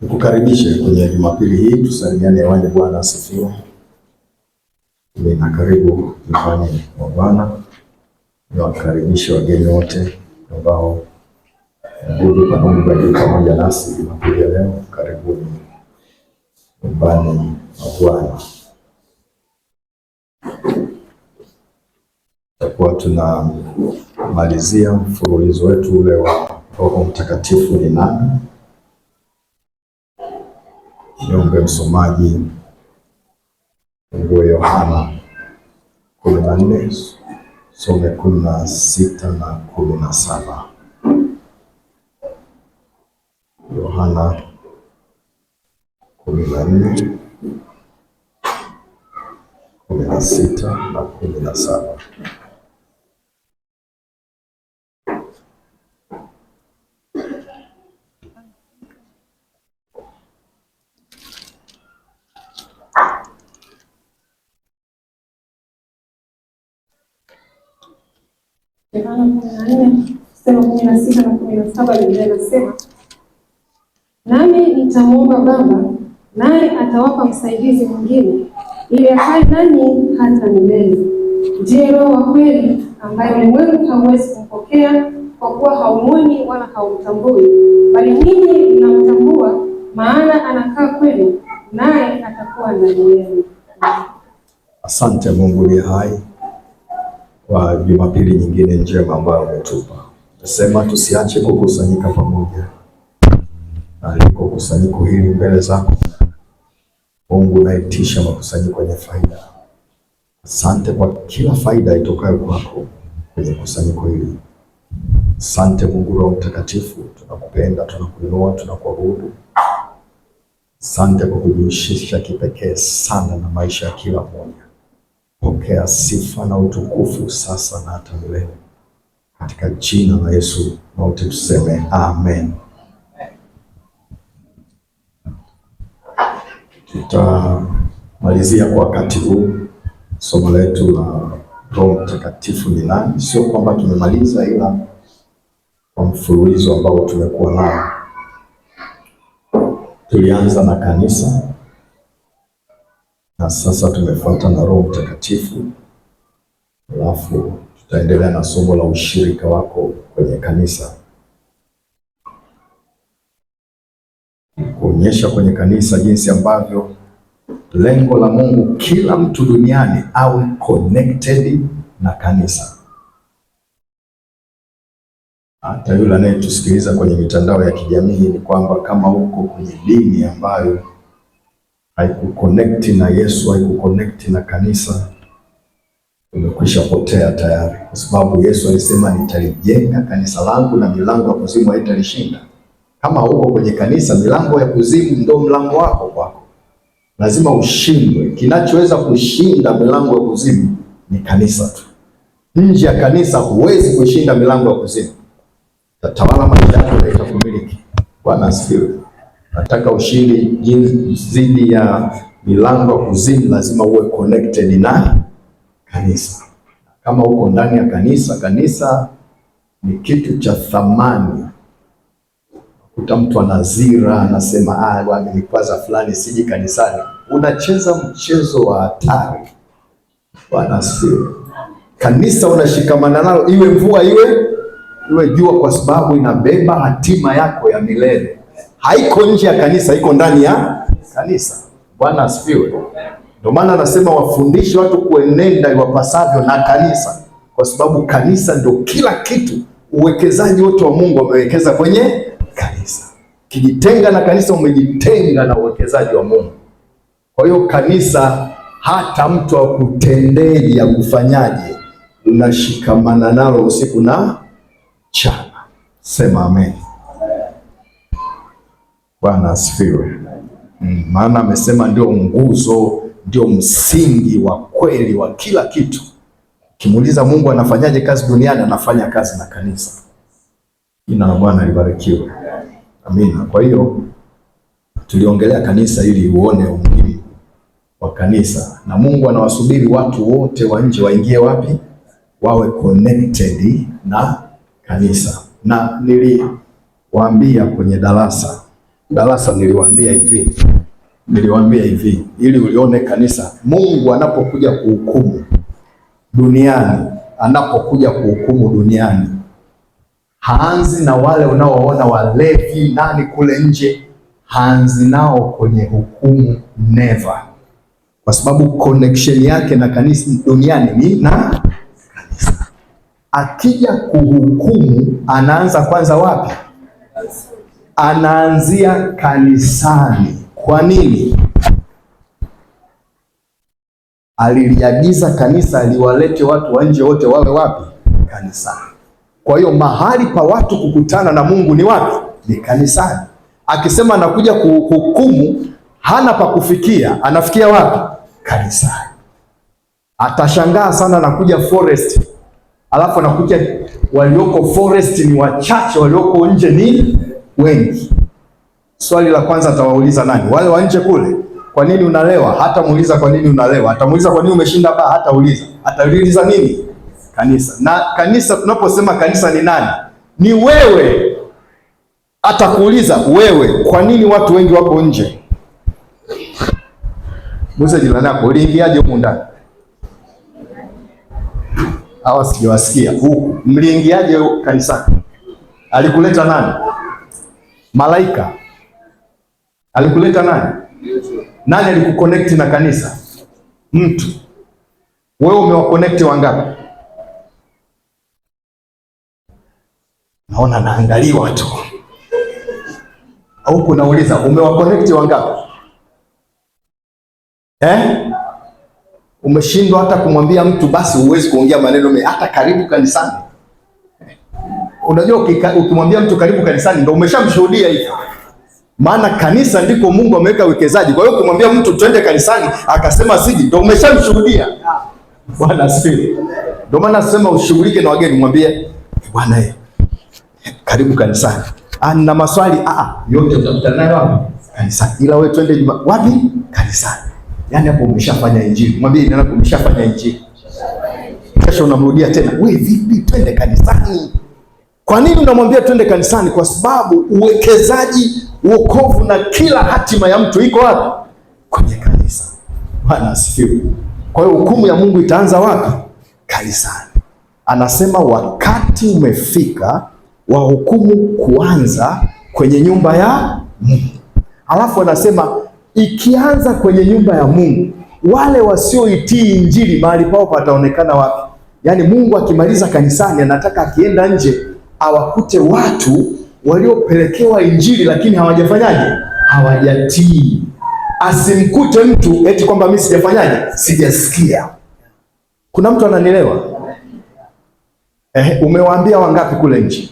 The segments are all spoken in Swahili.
Nikukaribishe kwenye Jumapili hii, tusalimiane hewani. Bwana asifiwe. Na karibu nyumbani mwa Bwana. Niwakaribishe wageni wote ambao ndugu pamoja nasi Jumapili ya leo. Karibuni nyumbani mwa Bwana. Tutakuwa tunamalizia mfululizo wetu ule wa Roho Mtakatifu ni nani. Niombe msomaji fungue Yohana 14, some 16 na 17. Yohana 14, 16 na 17. Yohana 14, 16 na 17, Biblia inasema, nami nitamwomba Baba, naye atawapa msaidizi mwingine, ili akae nanyi hata milele, ndiye Roho wa kweli, ambaye ulimwengu hauwezi kumpokea, kwa kuwa haumwoni wala haumtambui, bali ninyi mnamtambua, maana anakaa kwenu, naye atakuwa ndani yenu. Asante Mungu ni hai kwa Jumapili nyingine njema ambayo umetupa. Nasema tusiache kukusanyika pamoja. Aliko kusanyiko hili mbele zako Mungu, naitisha makusanyiko yenye faida. Asante kwa kila faida itokayo kwako kwenye kusanyiko hili. Asante Mungu Roho Mtakatifu, tunakupenda, tunakuinua, tunakuabudu. Asante kwa kujihusisha kipekee sana na maisha ya kila mmoja. Pokea sifa na utukufu sasa na hata milele. Katika jina la Yesu wote tuseme amen. Tutamalizia kwa wakati huu somo letu la Roho Mtakatifu ni nani. Sio kwamba tumemaliza, ila kwa mfululizo ambao tumekuwa nao. Tulianza na kanisa na sasa tumefuata na Roho Mtakatifu, alafu tutaendelea na somo la ushirika wako kwenye kanisa, kuonyesha kwenye kanisa jinsi ambavyo lengo la Mungu kila mtu duniani awe connected na kanisa. Hata yule anayetusikiliza kwenye mitandao ya kijamii, ni kwamba kama uko kwenye dini ambayo haikuconnect na Yesu, haikuconnect na kanisa, umekwisha potea tayari, kwa sababu Yesu alisema nitalijenga kanisa langu na milango ya kuzimu haitalishinda. Kama uko kwenye kanisa, milango ya kuzimu ndio mlango wako kwako, lazima ushindwe. Kinachoweza kushinda milango ya kuzimu ni kanisa tu. Nje ya kanisa huwezi kushinda milango ya kuzimu. Tatawala maisha yako na itakumiliki. Bwana asifiwe. Nataka ushindi dhidi ya milango ya kuzimu, lazima uwe connected na kanisa. Kama uko ndani ya kanisa, kanisa ni kitu cha thamani. Kuta mtu anazira, anasema bwana nikwaza fulani siji kanisani. Unacheza mchezo wa hatari. Bwana asifiwe. Kanisa unashikamana nalo, iwe mvua iwe jua, kwa sababu inabeba hatima yako ya milele. Haiko nje ya kanisa, iko ndani ya kanisa. Bwana asifiwe. Ndio maana anasema wafundishe watu kuenenda iwapasavyo na kanisa, kwa sababu kanisa ndio kila kitu. Uwekezaji wote wa Mungu amewekeza kwenye kanisa. Kijitenga na kanisa, umejitenga na uwekezaji wa Mungu. Kwa hiyo kanisa, hata mtu akutendeje, akufanyaje, unashikamana nalo usiku na mchana. Sema amen. Bwana asifiwe. Maana amesema ndio nguzo, ndio msingi wa kweli wa kila kitu. Kimuuliza Mungu anafanyaje kazi duniani, anafanya kazi na kanisa. Jina la Bwana libarikiwe. Amina. Kwa hiyo tuliongelea kanisa ili uone umuhimu wa kanisa, na Mungu anawasubiri watu wote wa nje waingie wapi? Wawe connected na kanisa. Na niliwaambia kwenye darasa darasa niliwaambia hivi ili ulione kanisa, Mungu anapokuja kuhukumu duniani, haanzi na wale unaoona walevi nani kule nje, haanzi nao kwenye hukumu, never. Kwa sababu connection yake na kanisa duniani ni na kanisa. Akija kuhukumu anaanza kwanza wapi? Anaanzia kanisani. Kwa nini? Aliliagiza kanisa liwalete watu wa nje wote wawe wapi? Kanisani. Kwa hiyo mahali pa watu kukutana na Mungu ni wapi? Ni kanisani. Akisema anakuja kuhukumu, hana pa kufikia, anafikia wapi? Kanisani. Atashangaa sana, anakuja forest, alafu anakuja walioko forest ni wachache, walioko nje ni wengi. Swali la kwanza atawauliza nani? Wale wa nje kule. Kwa nini unalewa? Hata muuliza kwa nini unalewa. Atamuuliza kwa nini umeshinda baa? Hata uliza. Atauliza nini? Kanisa. Na kanisa, tunaposema kanisa ni nani? Ni wewe. Atakuuliza wewe, kwa nini watu wengi wako nje? Musa jirani yako, uliingiaje huko ndani? Hawa sijawasikia. Huku mliingiaje kanisani? Alikuleta nani? Malaika. Alikuleta nani? Nani alikuconnect na kanisa? Mtu. Wewe umewaconnect wangapi? Naona naangaliwa tu. Au kunauliza umewaconnect wangapi? Umeshindwa hata kumwambia mtu basi huwezi kuongea maneno mengi hata karibu kanisani. Unajua ukimwambia mtu karibu kanisani ndio umeshamshuhudia hivyo. Maana kanisa ndiko Mungu ameweka wekezaji. Kwa hiyo ukimwambia mtu twende kanisani akasema siji, ndio umeshamshuhudia. Bwana asifiwe. Ndio maana nasema ushughulike na wageni, mwambie bwana karibu kanisani. Ana maswali yote utakutana nayo wapi? Kanisani. Ila wewe twende wapi? Kanisani. Yaani hapo umeshafanya injili. Mwambie ndio hapo umeshafanya injili. Kesho unamrudia tena, wewe vipi twende kanisani? Kwa nini unamwambia twende kanisani? Kwa sababu uwekezaji, wokovu na kila hatima ya mtu iko wapi? Kwenye kanisa. Bwana asifiwe. Kwa hiyo hukumu ya Mungu itaanza wapi? Kanisani. Anasema wakati umefika wa hukumu kuanza kwenye nyumba ya Mungu. Alafu anasema ikianza kwenye nyumba ya Mungu, wale wasioitii injili mahali pao pataonekana wapi? Yaani Mungu akimaliza kanisani, anataka akienda nje awakute watu waliopelekewa injili lakini hawajafanyaje? Hawajatii. Asimkute mtu eti kwamba mimi sijafanyaje? Sijasikia. Kuna mtu ananielewa? Umewaambia wangapi kule nje?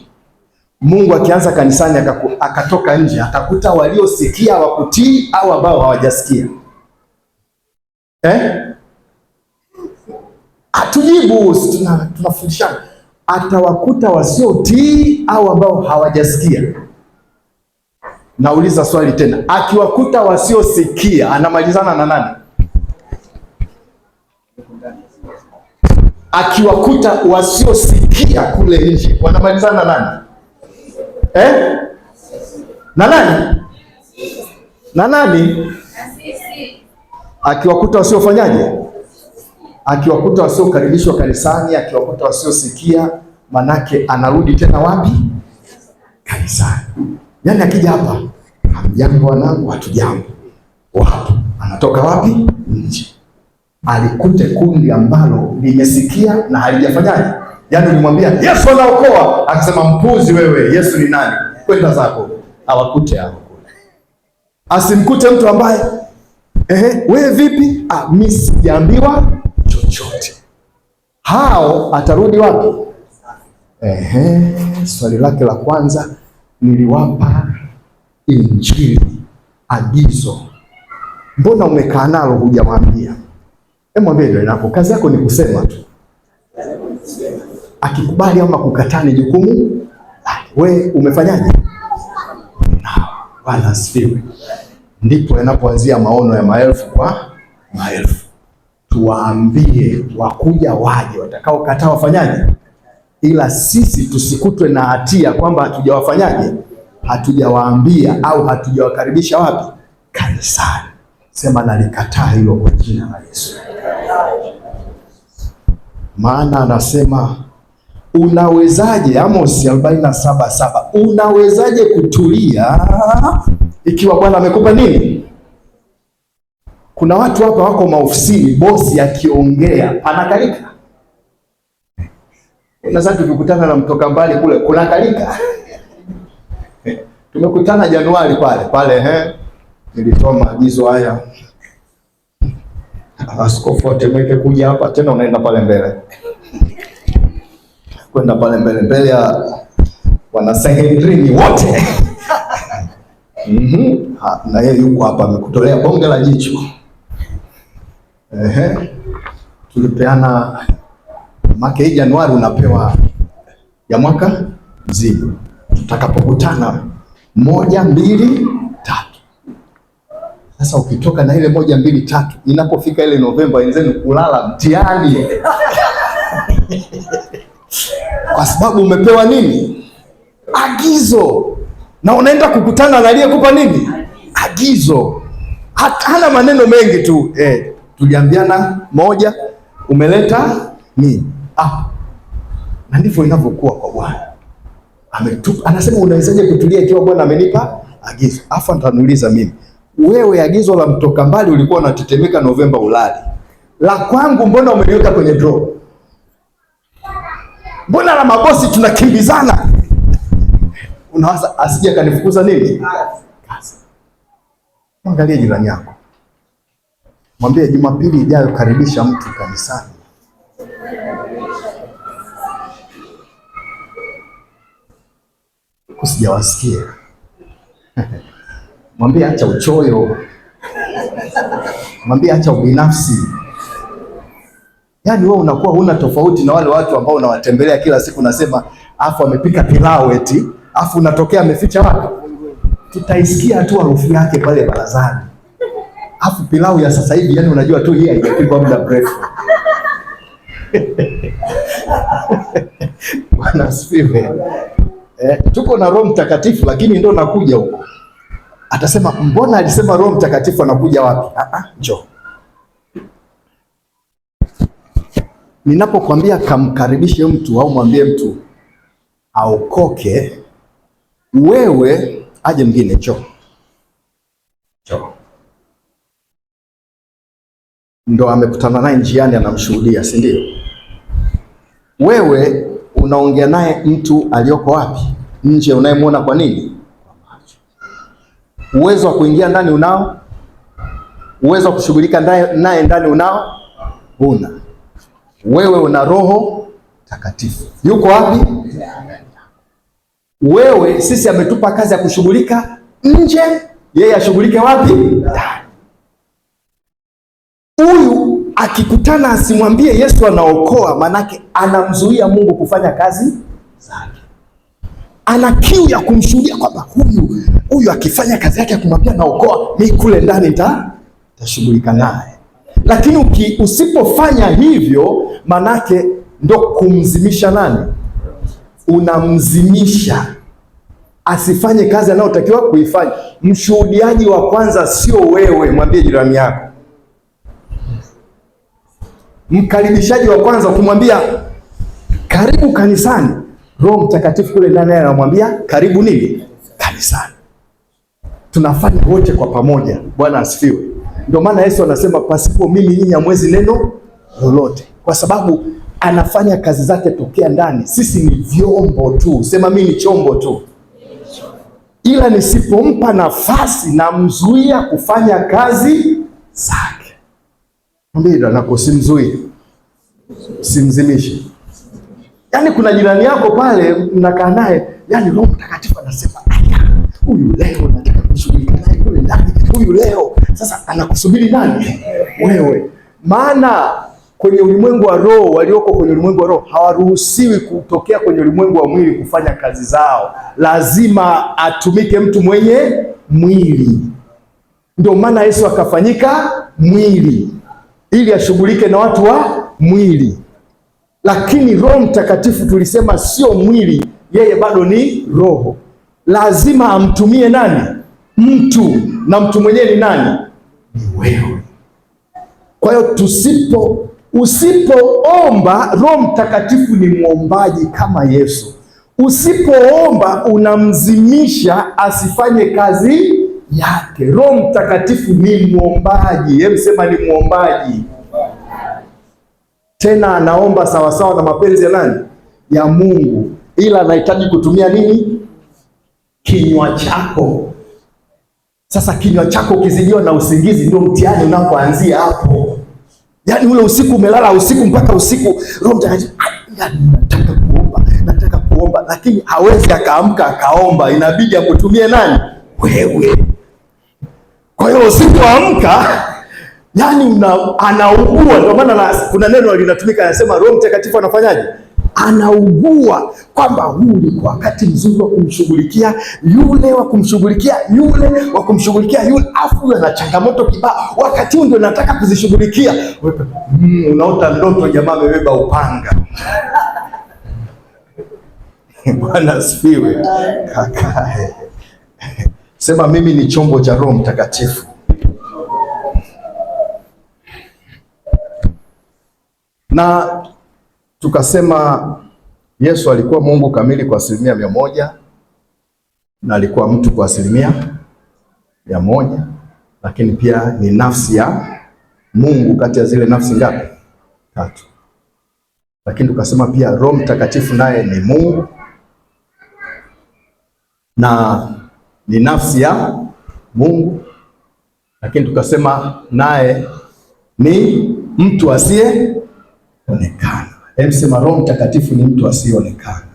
Mungu akianza kanisani akatoka nje, atakuta waliosikia hawakutii au ambao hawajasikia. Atujibu, tunafundishana. Atawakuta wasiotii au ambao hawajasikia. Nauliza swali tena, akiwakuta wasiosikia anamalizana na nani? Akiwakuta wasiosikia kule nje wanamalizana na nani? Na nani? Na nani? Akiwakuta wasiofanyaje? Akiwakuta wasiokaribishwa kanisani, akiwakuta wasiosikia, manake anarudi tena wapi? Kanisani. Yaani akija hapa, hamjambo wanangu, hatujambo. Wapi? Anatoka wapi? Nje. Alikute kundi ambalo limesikia na halijafanyaje? Yaani ulimwambia Yesu anaokoa, akasema mpuzi wewe, Yesu ni nani? Kwenda zako. Awakute hapo. Asimkute mtu ambaye wewe vipi? Mimi sijaambiwa chochote. Hao atarudi wapi? Swali lake la kwanza, niliwapa injili, agizo. Mbona umekaa nalo hujamwambia? Mwambie ndio inako. Kazi yako ni kusema tu. Akikubali ama kukataa ni jukumu. We umefanyaje? Bwana asifiwe. Ndipo yanapoanzia maono ya maelfu kwa maelfu. Tuwaambie wakuja waje, watakao kataa wafanyaje? Ila sisi tusikutwe na hatia kwamba hatujawafanyaje? hatujawaambia au hatujawakaribisha wapi? Kanisani. Sema nalikataa hilo kwa jina la Yesu. Maana anasema unawezaje, Amos 47:7, unawezaje kutulia ikiwa Bwana amekupa nini? Kuna watu hapa wako maofisini, bosi akiongea anakalika. Sasa tukikutana na mtoka mbali kule kunakalika. Tumekutana Januari pale nilitoa maagizo haya, askofu atemeke kuja hapa tena, unaenda pale mbele, kwenda pale mbele ya Wanasanhedrini wote. Na yeye yuko hapa amekutolea bonge la jicho. Tulipeana make hii Januari unapewa ya mwaka mzima. Tutakapokutana 1, 2, 3. Sasa ukitoka na ile 1, 2, 3, inapofika ile Novemba wenzenu kulala mtihani. Kwa sababu umepewa nini? Agizo. Na unaenda kukutana na aliyekupa nini? Agizo. Hana maneno mengi tu. Tuliambiana 1, umeleta nini? Na ndivyo inavyokuwa kwa Bwana. Anasema unawezaje kutulia ikiwa Bwana amenipa agizo? Afa nitaniuliza mimi, wewe agizo la mtoka mbali ulikuwa unatetemeka Novemba ulali. La kwangu mbona umeliweka kwenye draw? Mbona la mabosi tunakimbizana? Unawaza asije kanifukuza nini? Kazi. Angalia jirani yako. Mwambie Jumapili ijayo karibisha mtu kanisani. Usijawasikia. Mwambie acha uchoyo. Mwambie acha ubinafsi. Yaani wewe unakuwa huna tofauti na wale watu ambao unawatembelea kila siku, nasema afu amepika pilau eti, afu unatokea ameficha wapi? Tutaisikia tu harufu yake pale barazani. Afu pilau ya sasa hivi, yani unajua tu hii haijapikwa muda mrefu. Bwana asifiwe. Tuko na Roho Mtakatifu lakini ndio nakuja huko. Atasema mbona alisema Roho Mtakatifu anakuja wapi? Njoo. Ninapokuambia kamkaribishe mtu au mwambie mtu aokoke, wewe aje mwingine njoo. Ndo amekutana naye njiani anamshuhudia, si ndio? Wewe unaongea naye mtu aliyoko wapi? Nje, unayemwona kwa nini? Uwezo wa kuingia ndani unao? Uwezo wa kushughulika naye ndani unao? Una. Wewe una Roho Takatifu. Yuko wapi? Wewe, sisi ametupa kazi ya kushughulika nje, yeye ashughulike wapi? Ndani. Huyu akikutana asimwambie Yesu anaokoa, manake anamzuia Mungu kufanya kazi zake. Ana kiu ya kumshuhudia kwamba huyu akifanya kazi yake ya kumwambia naokoa, mimi kule ndani nitashughulika naye. Lakini usipofanya hivyo, manake ndo kumzimisha nani? Unamzimisha asifanye kazi anayotakiwa kuifanya. Mshuhudiaji wa kwanza sio wewe, mwambie jirani yako. Mkaribishaji wa kwanza kumwambia karibu kanisani, Roho Mtakatifu kule ndani anamwambia karibu nini? Kanisani. Tunafanya wote kwa pamoja. Bwana asifiwe. Ndio maana Yesu anasema pasipo mimi nyinyi hamwezi neno lolote, kwa sababu anafanya kazi zake tokea ndani. Sisi ni vyombo tu. Sema mimi ni chombo tu, ila nisipompa nafasi na mzuia kufanya kazi zake. Mbona nako simzuie, simzimishe. Yaani kuna jirani yako pale mnakaa naye, yaani Roho Mtakatifu anasema huyu leo nataka kushughulika naye kule ndani, huyu leo. Sasa anakusubiri nani? Wewe. Maana kwenye ulimwengu wa roho, walioko kwenye ulimwengu wa roho hawaruhusiwi kutokea kwenye ulimwengu wa mwili kufanya kazi zao. Lazima atumike mtu mwenye mwili. Ndio maana Yesu akafanyika mwili ili ashughulike na watu wa mwili. Lakini Roho Mtakatifu tulisema sio mwili, yeye bado ni roho. lazima amtumie nani? Mtu, na mtu mwenyewe ni nani? Ni wewe. Kwa hiyo usipoomba, Roho Mtakatifu ni mwombaji kama Yesu. Usipoomba unamzimisha asifanye kazi yake. Roho Mtakatifu ni mwombaji. Hebu sema ni mwombaji. Tena anaomba sawasawa na mapenzi ya nani? Ya Mungu. Ila anahitaji kutumia nini? Kinywa chako. Sasa kinywa chako kizidiwa na usingizi, ndio mtihani unapoanzia hapo. Yaani ule usiku umelala usiku mpaka usiku, Roho Mtakatifu nataka kuomba, lakini hawezi akaamka akaomba, inabidi akutumie nani? Wewe. Kwa hiyo usipoamka, yani anaugua. Ndio maana kuna neno linatumika, anasema Roho Mtakatifu anafanyaje? Anaugua, kwamba huu ulikuwa wakati mzuri wa kumshughulikia yule, wa kumshughulikia yule, wa kumshughulikia yule, afu huyu ana changamoto kibao, wakati huu ndio nataka kuzishughulikia. Unaota ndoto jamaa amebeba upanga. Bwana asifiwe. Kaka, sema mimi ni chombo cha Roho Mtakatifu. Na tukasema Yesu alikuwa Mungu kamili kwa 100% na alikuwa mtu kwa 100%, lakini pia ni nafsi ya Mungu kati ya zile nafsi ngapi? 3. Lakini tukasema pia Roho Mtakatifu naye ni Mungu na ni nafsi ya Mungu, lakini tukasema naye ni mtu asiyeonekana. Hebu sema Roho Mtakatifu ni mtu asiyeonekana.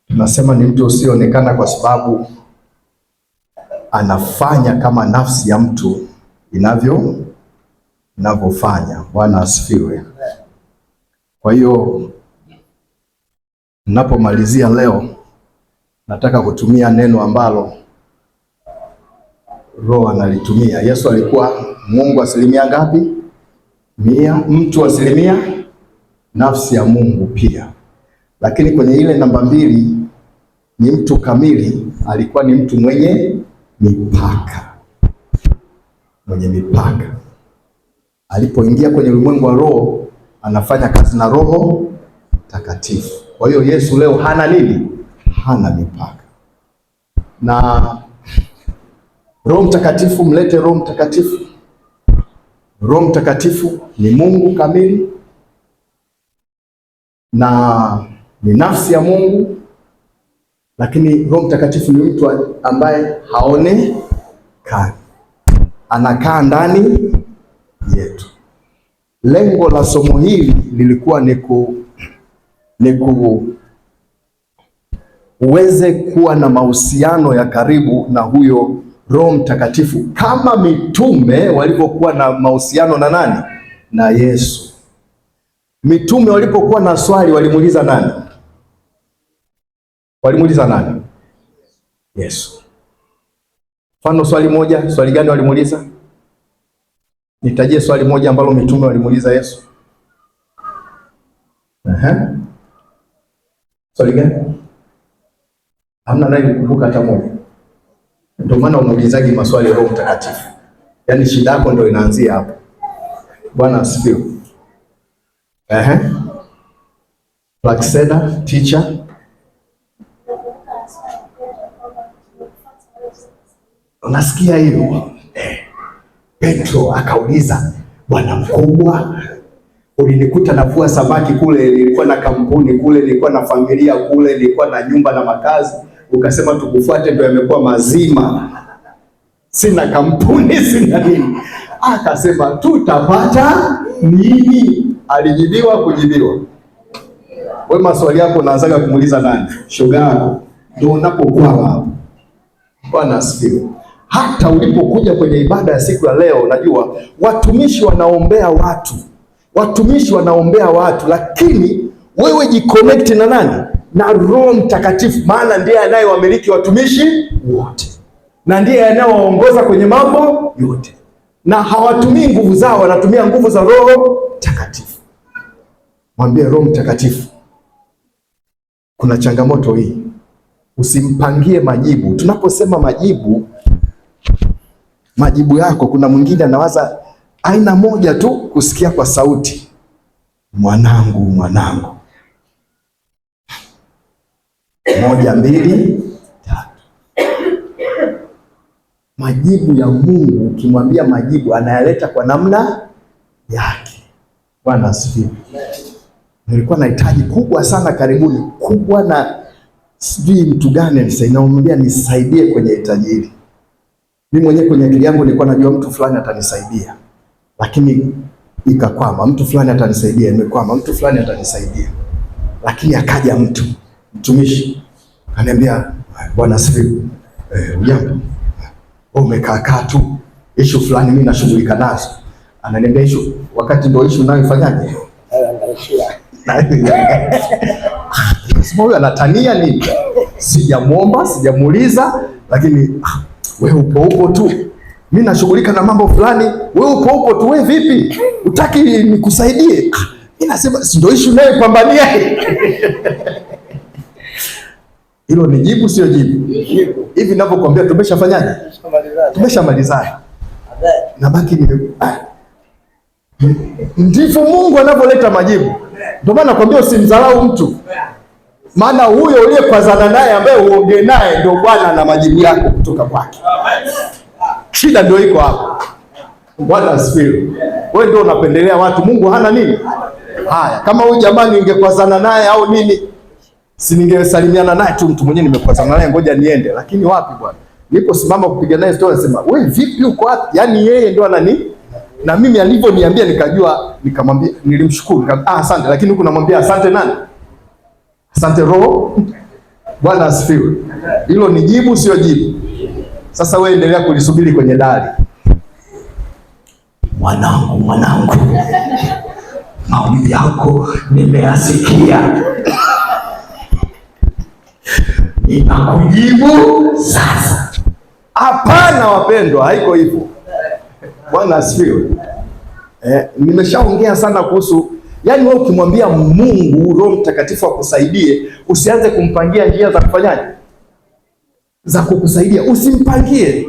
Tunasema ni mtu asiyeonekana kwa sababu anafanya kama nafsi ya mtu inavyofanya. Bwana asifiwe. Kwa hiyo ninapomalizia leo, nataka kutumia neno ambalo Roho analitumia. Yesu alikuwa Mungu asilimia ngapi? 100, mtu asilimia, nafsi ya Mungu pia. Lakini kwenye ile namba 2 ni mtu kamili, alikuwa ni mtu mwenye mipaka. Mwenye mipaka. Alipoingia kwenye ulimwengu wa roho, anafanya kazi na Roho Mtakatifu. Kwa hiyo Yesu leo hana nini? Hana mipaka. Na Roho Mtakatifu, mlete Roho Mtakatifu. Roho Mtakatifu ni Mungu kamili na ni nafsi ya Mungu, lakini Roho Mtakatifu ni mtu ambaye haonekani, anakaa ndani yetu. Lengo la somo hili lilikuwa ni uweze kuwa na mahusiano ya karibu na huyo Roho Mtakatifu kama mitume walivyokuwa na mahusiano na nani? Na Yesu. Mitume walipokuwa na swali walimuuliza nani? Walimuuliza nani? Yesu. Mfano swali gani walimuuliza? Nitajie swali moja ambalo mitume walimuuliza Yesu. Swali gani? Hamna naye kukumbuka hata moja. Ndio maana umuulizaji maswali ya Roho Mtakatifu. Yaani shida yako ndio inaanzia hapo. Bwana asifiwe. Plakseda, teacher. Unasikia hiyo? Petro akauliza, Bwana mkubwa, ulinikuta navua samaki kule, nilikuwa na kampuni kule, nilikuwa na familia kule, nilikuwa na nyumba na makazi, ukasema tukufuate ndio yamekuwa mazima. Sina kampuni, sina nini. Akasema tutapata nini? Alijibiwa kujibiwa. Wewe maswali yako unaanzaga kumuuliza nani? Shoga yako. Ndio unapokuwa hapo. Bwana asifiwe. Hata ulipokuja kwenye ibada ya siku ya leo, najua watumishi wanaombea watu, lakini wewe jiconnect na nani? Na Roho Mtakatifu, maana ndiye anayewamiliki watumishi wote na ndiye anayewaongoza kwenye mambo yote, na hawatumii nguvu zao, wanatumia nguvu za Roho Mtakatifu. Mwambie Roho Mtakatifu, kuna changamoto hii, usimpangie majibu. Tunaposema majibu yako, kuna mwingine anawaza aina moja tu, kusikia kwa sauti, mwanangu, mwanangu, 1 2 3. Majibu ya Mungu, ukimwambia majibu, anayaleta kwa namna yake. Bwana asifiwe. Nilikuwa na hitaji kubwa sana karibuni, kubwa, na sijui mtu gani naomba nisaidie kwenye hitaji hili. Mimi mwenyewe kwenye akili yangu nilikuwa najua mtu fulani atanisaidia, lakini ikakwama. Mtu fulani atanisaidia, imekwama. Mtu fulani atanisaidia, lakini akaja mtumishi ananiambia, Bwana asifiwe, ujambo, umekaa tu, issue fulani mimi nashughulika nazo. Ananiambia issue, wakati ndio issue unayofanyaje? Sema huyu anatania nini? Sijamuomba, sijamuuliza, lakini wewe upo tu. Mimi nashughulika na mambo fulani, wewe upo tu. Wewe vipi? Utaki nikusaidie? Mimi nasema si ndio issue nayo pambania. Hilo ni jibu, sio jibu? Hivi ninavyokuambia tumeshafanyaje? Tumeshamalizana. Nabaki ndivyo Mungu anavyoleta majibu. Ndio maana nakwambia usimdharau mtu, maana huyo uliyekwazana naye ambaye uongee naye ndio Bwana na majibu yako kutoka kwake. Shida ndio iko hapo. Bwana asifiwe. Wewe ndio unapendelea watu, Mungu hana nini? Haya, kama huyu jamani ningekwazana naye au nini, si ningesalimiana naye tu, mtu mwenyewe nimekwazana naye, ngoja niende. Lakini wapi Bwana, nipo simama kupiga naye story, nasema wewe vipi, uko wapi? Yaani yeye ndio anani, na mimi alivyoniambia nikajua, nikamwambia, nilimshukuru, asante. Lakini huko namwambia asante nani? Asante Roho. Bwana asifiwe. Hilo ni jibu, sio jibu? Sasa wewe endelea kulisubiri kwenye dari. Mwanangu, maombi yako nimeyasikia, ninakujibu sasa. Hapana wapendwa, haiko hivyo. Bwana asifiwe. Nimeshaongea sana kuhusu, yaani wewe ukimwambia Mungu Roho Mtakatifu akusaidie, usianze kumpangia njia za kufanyaje, za kukusaidia. Usimpangie.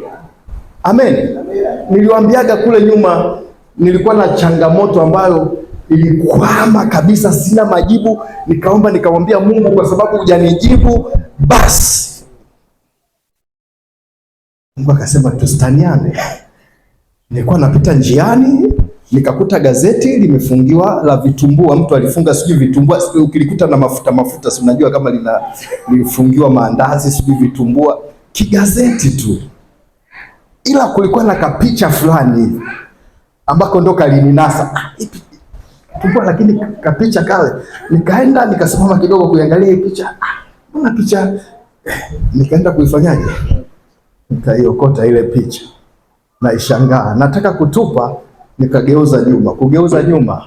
Amen. Niliwaambiaga kule nyuma, nilikuwa na changamoto ambayo ilikwama kabisa, sina majibu. Nikaomba, nikamwambia Mungu, kwa sababu hujanijibu basi. Mungu akasema tusitaniane. Nilikuwa napita njiani, nikakuta gazeti limefungiwa la vitumbua. Mtu alifunga sijui vitumbua, ukilikuta na mafuta, si unajua kama limefungiwa maandazi sijui vitumbua, kigazeti tu, ila kulikuwa na kapicha fulani ambako ndo kalininasa kitumbua, lakini kapicha kale. Nikaenda nikasimama kidogo kuangalia hii picha, mbona picha, nikaenda kuifanyaje, nikaiokota ile picha na ishangaa, nataka kutupa, nikageuza nyuma. Kugeuza nyuma,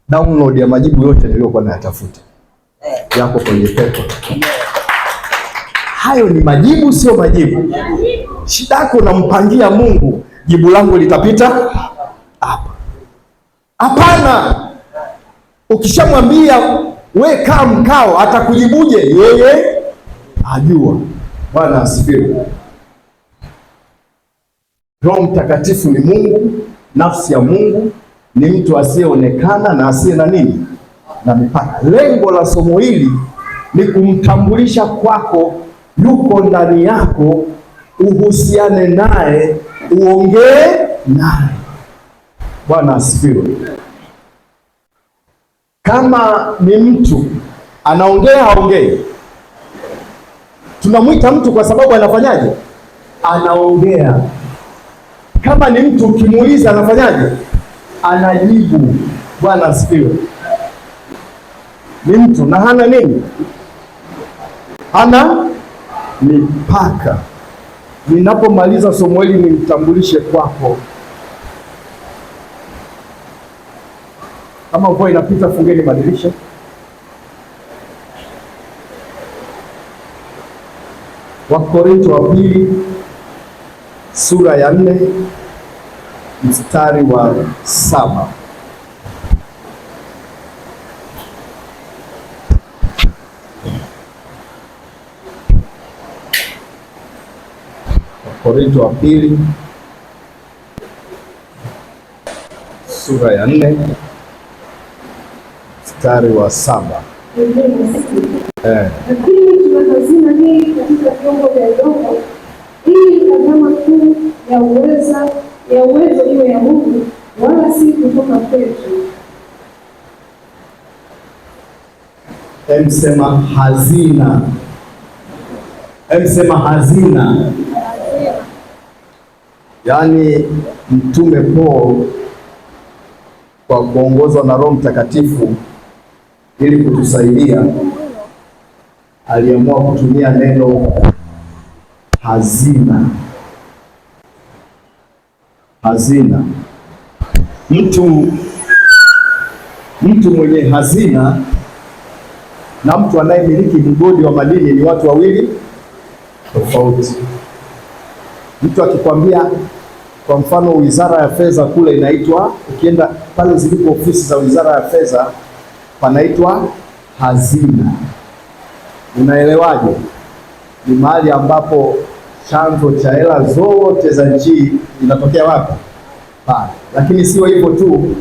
download ya majibu yote niliyokuwa nayatafuta yako kwenye pepo. Hayo ni majibu, sio majibu? Shida yako unampangia Mungu, jibu langu litapita hapa. Hapana. Ukishamwambia we kaa mkao, atakujibuje? Yeye ajua. Bwana asifiwe. Roho Mtakatifu ni Mungu, nafsi ya Mungu, ni mtu asiyeonekana na asiye na nini, na mipaka. Lengo la somo hili ni kumtambulisha kwako, yuko ndani yako, uhusiane naye, uongee naye. Bwana asifiwe. Kama ni mtu anaongea haongei, tunamwita mtu kwa sababu anafanyaje? Anaongea. Kama ni mtu ukimuuliza anafanyaje? Anajibu. Bwana asifiwe. Ni mtu na hana nini? Hana mipaka. Ninapomaliza somo hili nimtambulishe kwako. Kama mvua inapita, fungeni madirisha. Wakorintho wa pili sura ya 4 mstari wa 7. Korinto wa pili sura ya 4 mstari wa 7. Lakini tuna hazina hii katika vyombo vya udongo, ili karama kuu ya uwezo iwe ya Mungu, wala si kutoka kwetu. Sema hazina. Sema hazina. Yaani Mtume Paul kwa kuongozwa na Roho Mtakatifu ili kutusaidia aliamua kutumia neno hazina. Hazina. Mtu mwenye hazina na mtu anayemiliki mgodi wa madini ni watu wawili tofauti. Mtu akikwambia kwa mfano Wizara ya Fedha kule inaitwa, ukienda pale zilipo ofisi za Wizara ya Fedha panaitwa hazina. Unaelewaje? Ni mahali ambapo chanzo cha hela zote za nchi inatokea wapi? Pale. Lakini sio hivyo tu,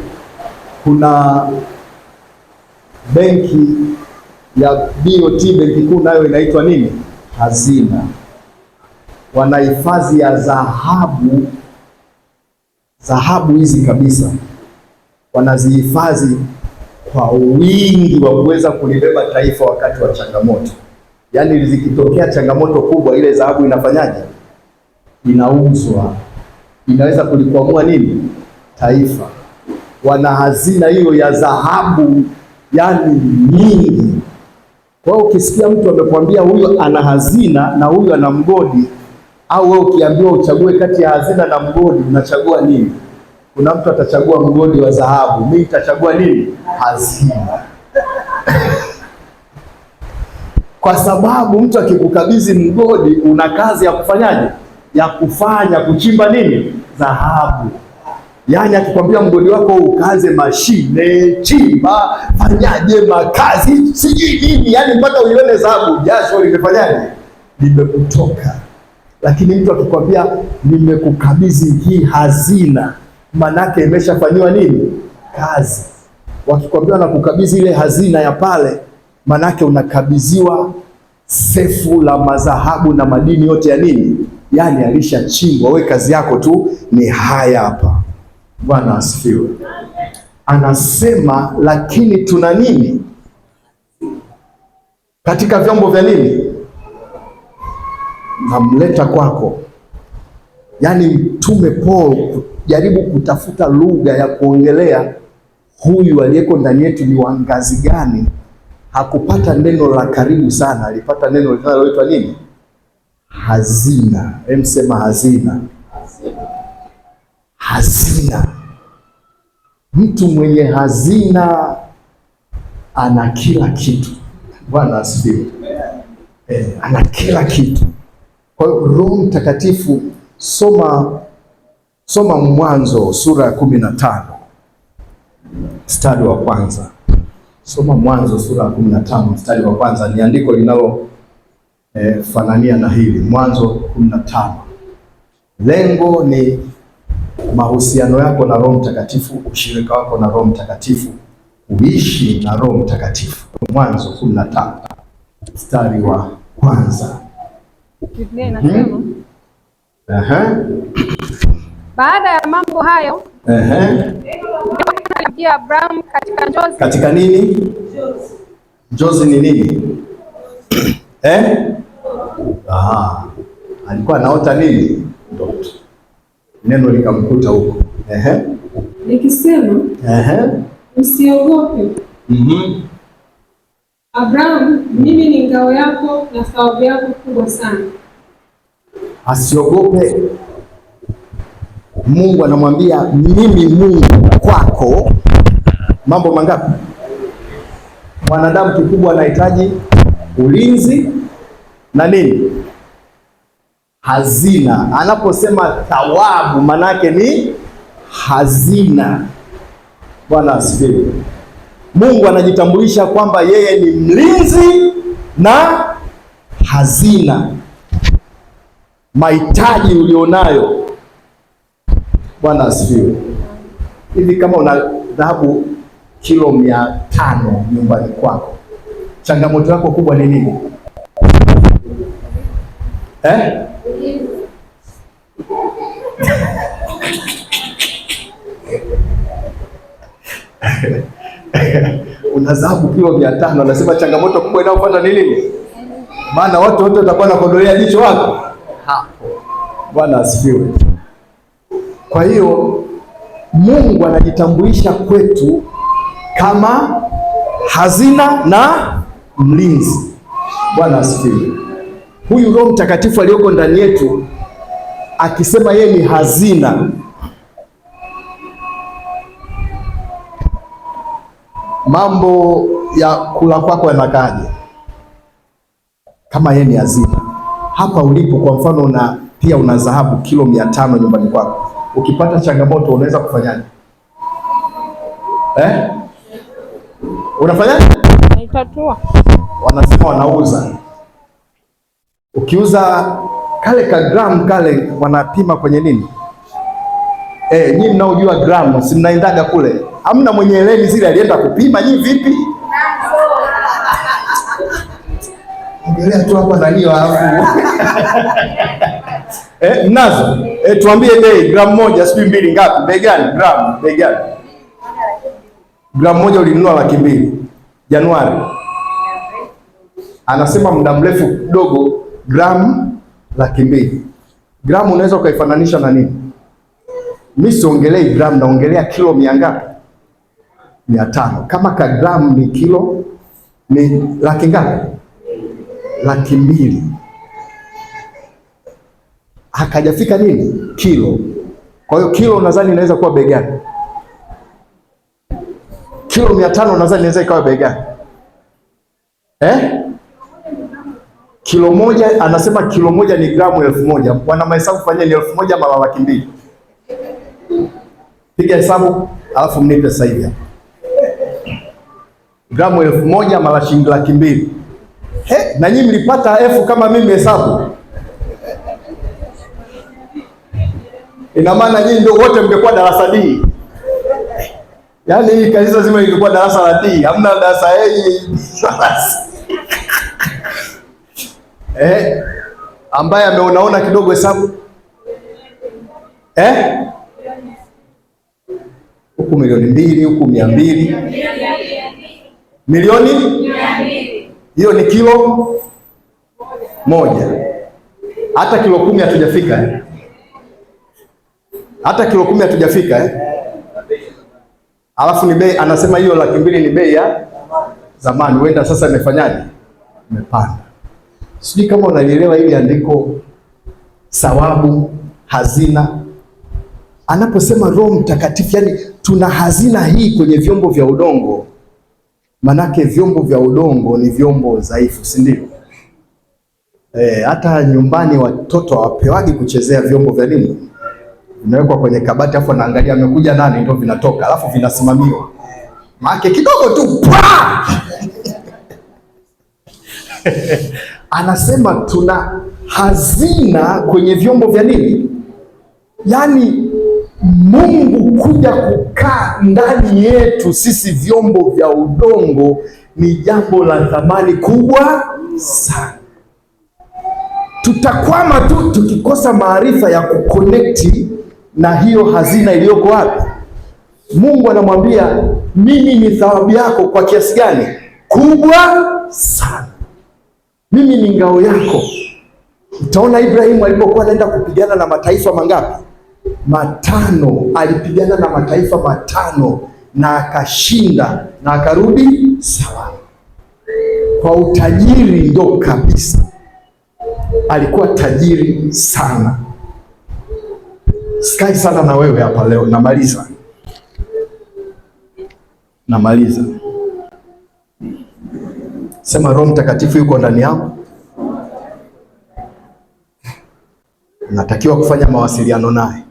kuna benki ya BOT, benki kuu, nayo inaitwa nini? Hazina. Wanahifadhi ya dhahabu hizi kabisa, wanazihifadhi kwa wingi wa kuweza kulibeba taifa wakati wa changamoto. Yaani zikitokea changamoto kubwa, ile dhahabu inafanyaje? Inauzwa, inaweza kulikwamua nini? Taifa. Wana hazina hiyo ya dhahabu, yani nyingi. Kwa hiyo ukisikia mtu amekwambia huyo ana hazina na huyo ana mgodi, au wewe ukiambiwa uchague kati ya hazina na mgodi, unachagua nini? Kuna mtu atachagua mgodi wa dhahabu, mimi nitachagua nini? Hazina. Kwa sababu mtu akikukabidhi mgodi, una kazi ya kufanyaje? Ya kufanya, kuchimba nini? Dhahabu. Yaani akikwambia mgodi wako ukaze mashine, chimba, fanyaje makazi, sijui nini, yaani mpaka uione dhahabu, jasho limefanyaje? Limekutoka. Lakini mtu akikwambia nimekukabidhi hii hazina, manake imeshafanywa nini? Kazi. Wakikwambia na kukabidhi ile hazina ya pale, manake unakabidhiwa sefu la madhahabu na madini yote ya nini? Yaani alishachimbwa, wewe kazi yako tu ni haya hapa. Bwana asifiwe. Anasema lakini tuna nini katika vyombo vya nini? Namleta kwako. Yaani Mtume Paul jaribu kutafuta lugha ya kuongelea huyu aliyeko ndani yetu ni wa ngazi gani. Hakupata neno la karibu sana, alipata neno linaloitwa nini? Hazina. Sema hazina. Hazina. Mtu mwenye hazina ana kila kitu. Bwana asifiwe. Ana kila kitu. Kwa hiyo Roho Mtakatifu, soma Mwanzo sura ya 15 mstari wa kwanza. Soma Mwanzo sura ya 15 mstari wa kwanza. Ni andiko linalo fanania na hili. Mwanzo 15. Lengo ni mahusiano yako na Roho Mtakatifu, ushirika wako na Roho Mtakatifu, uishi na Roho Mtakatifu. Mwanzo 15 mstari wa kwanza. Biblia inasema baada ya mambo hayo alimjia Abraham katika njozi. Katika nini? Njozi ni nini? Alikuwa anaota nini? Ndoto. Neno likamkuta huko. Nikisema usiogope. Abraham, mimi ni ngao yako na thawabu yako kubwa sana. Asiogope. Mungu anamwambia mimi Mungu kwako. Mambo mangapi? Mwanadamu kikubwa anahitaji ulinzi na nini? Hazina. Anaposema thawabu, manake ni hazina. Bwana asifiwe. Mungu anajitambulisha kwamba yeye ni mlinzi na hazina. mahitaji ulionayo. Bwana asifiwe. Hivi kama una dhahabu kilo 500 nyumbani kwako, changamoto yako kubwa ni nini? Una dhahabu kilo 500, anasema changamoto kubwa inayofuata ni nini? Maana watu wote watakuwa nakodolea jicho wako hapo. Bwana asifiwe. Kwa hiyo Mungu anajitambulisha kwetu kama hazina na mlinzi. Bwana asifiwe. Huyu Roho Mtakatifu aliyoko ndani yetu akisema yeye ni hazina, mambo ya kula kwako yanakaje? Kama yeye ni hazina hapa ulipo, kwa mfano pia una dhahabu kilo 500 nyumbani kwako, ukipata changamoto unaweza kufanyaje? Unafanyaje? Naitatua. Wanasema wanauza. Ukiuza kale ka gramu kale wanapima kwenye nini? Nyinyi mnaojua gramu, si mnaendaga kule? Hamna mwenye eleni zile alienda kupima, nyinyi vipi? Ongelea tu hapa nani alafu. Mnazo? Tuambie bei, gramu moja sijui mbili ngapi? Bei gani? Gramu, bei gani? Gramu moja ulinunua 200,000 Januari. Anasema muda mrefu kidogo gramu 200,000. Gramu unaweza ukaifananisha na nini? Mimi siongelei gramu, naongelea kilo 100 ngapi? 500. Kama ka gramu ni kilo ni laki ngapi? 200,000. Hakajafika nini? Kilo. Kwa hiyo kilo nadhani inaweza kuwa bei gani? Kilo 500 nadhani inaweza ikawa bei gani? Kilo moja, anasema kilo moja ni gramu 1000. Wana mahesabu, fanyeni 1000 mara 200,000. Piga hesabu alafu mnipe sasa hivi. Gramu 1000 mara shilingi 200,000. Na nyinyi mlipata elfu kama mimi hesabu. Ina maana nyinyi ndio wote mngekuwa darasa D. Yaani hii kanisa zima lingekuwa darasa la D, hamna darasa A. Ambaye ameonaona kidogo hesabu. Huku 200,000, huku 200,000. Milioni 200. Hiyo ni kilo moja. Hata kilo 10 hatujafika. Hata kilo 10 hatujafika. Alafu ni bei, anasema hiyo 200,000 ni bei ya zamani. Huenda sasa imefanyaje? Imepanda. Sijui kama unalielewa hili andiko, sawabu, hazina. Anaposema Roho Mtakatifu, yani tuna hazina hii kwenye vyombo vya udongo. Manake vyombo vya udongo ni vyombo dhaifu, si ndio? Hata nyumbani watoto hawapewagi kuchezea vyombo vya nini? Vinawekwa kwenye kabati, afu anaangalia amekuja nani, ndio vinatoka, alafu vinasimamiwa. Maana kidogo tu Anasema tuna hazina kwenye vyombo vya nini? Yaani Mungu kuja kukaa ndani yetu sisi vyombo vya udongo ni jambo la thamani kubwa sana. Tutakwama tu tukikosa maarifa ya kuconnect na hiyo hazina iliyoko wapi? Mungu anamwambia mimi ni thawabu yako kwa kiasi gani? Kubwa sana. Mimi ni ngao yako. Utaona Ibrahimu alipokuwa anaenda kupigana na mataifa mangapi? 5. Alipigana na mataifa 5 na akashinda na akarudi sawa. Kwa utajiri ndo kabisa. Alikuwa tajiri sana. Sikai sana na wewe hapa leo, namaliza. Sema Roho Mtakatifu yuko ndani yako. Natakiwa kufanya mawasiliano naye.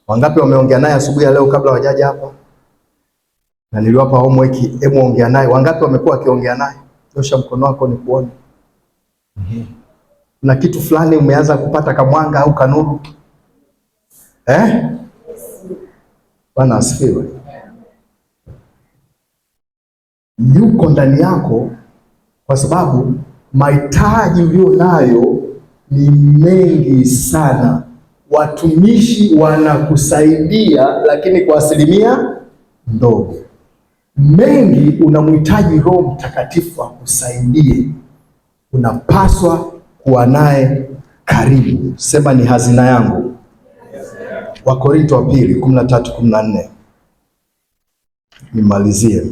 Wangapi wameongea naye asubuhi ya leo kabla wajaja hapa? Na niliwapa homework, hebu ongea naye. Wangapi wamekuwa wakiongea naye? Nyosha mkono wako nikuone. kuna kitu fulani umeanza kupata kamwanga au kanuru Bwana asifiwe. Yuko ndani yako, kwa sababu mahitaji ulio nayo ni mengi sana. Watumishi wanakusaidia, lakini kwa asilimia ndogo. Mengi unamhitaji Roho Mtakatifu akusaidie. Unapaswa kuwa naye karibu. Sema ni hazina yangu. Wakorintho wa pili 13:14. Nimalizie.